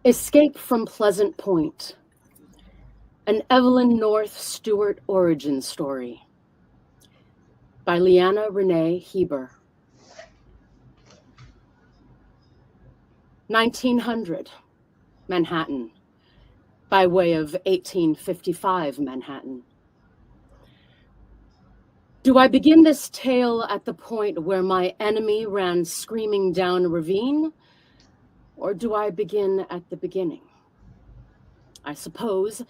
Escape from Pleasant Point, an Evelyn North Stewart origin story by Leanna Renee Hieber. 1900, Manhattan, by way of 1855 Manhattan. Do I begin this tale at the point where my enemy ran screaming down a ravine, or do I begin at the beginning? I suppose,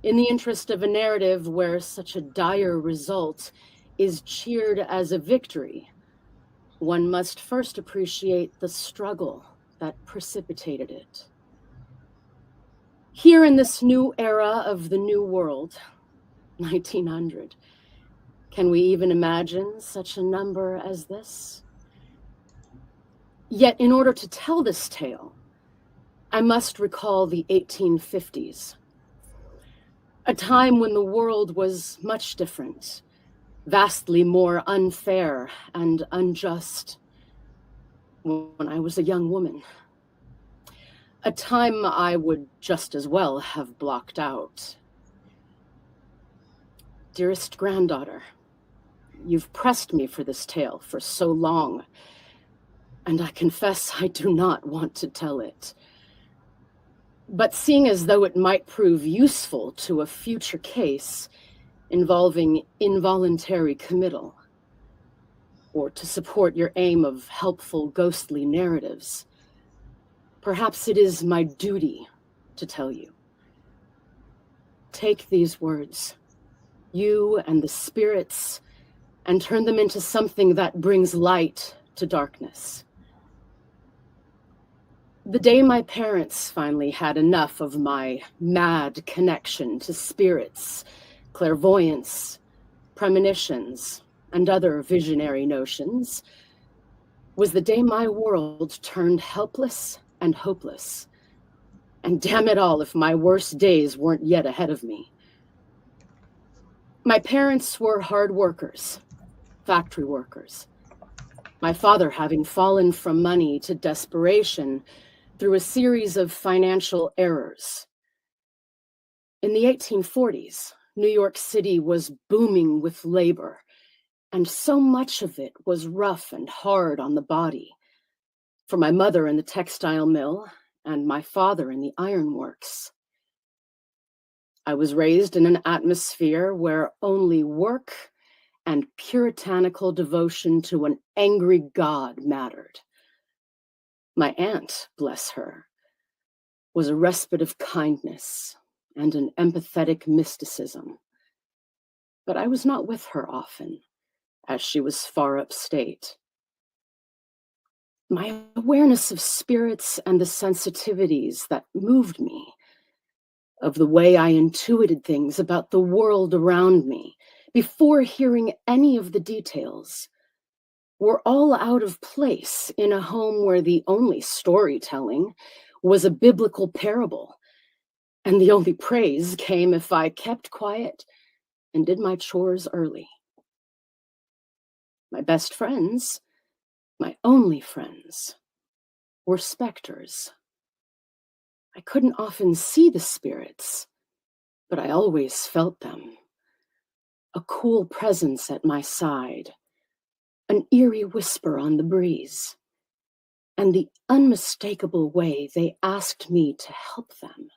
in the interest of a narrative where such a dire result is cheered as a victory, one must first appreciate the struggle that precipitated it. Here in this new era of the New World, 1900, can we even imagine such a number as this? Yet, in order to tell this tale, I must recall the 1850s, a time when the world was much different, vastly more unfair and unjust, when I was a young woman. A time I would just as well have blocked out. Dearest granddaughter, you've pressed me for this tale for so long, and I confess I do not want to tell it. But seeing as though it might prove useful to a future case involving involuntary committal, or to support your aim of helpful ghostly narratives, perhaps it is my duty to tell you. Take these words, you and the spirits, and turn them into something that brings light to darkness. The day my parents finally had enough of my mad connection to spirits, clairvoyance, premonitions, and other visionary notions was the day my world turned helpless and hopeless. And damn it all if my worst days weren't yet ahead of me. My parents were hard workers, factory workers. My father having fallen from money to desperation through a series of financial errors. In the 1840s, New York City was booming with labor, and so much of it was rough and hard on the body. For my mother in the textile mill and my father in the ironworks. I was raised in an atmosphere where only work and puritanical devotion to an angry God mattered. My aunt, bless her, was a respite of kindness and an empathetic mysticism. But I was not with her often, as she was far upstate. My awareness of spirits and the sensitivities that moved me, of the way I intuited things about the world around me before hearing any of the details, were all out of place in a home where the only storytelling was a biblical parable, and the only praise came if I kept quiet and did my chores early. My best friends, my only friends, were specters. I couldn't often see the spirits, but I always felt them. A cool presence at my side, an eerie whisper on the breeze, and the unmistakable way they asked me to help them.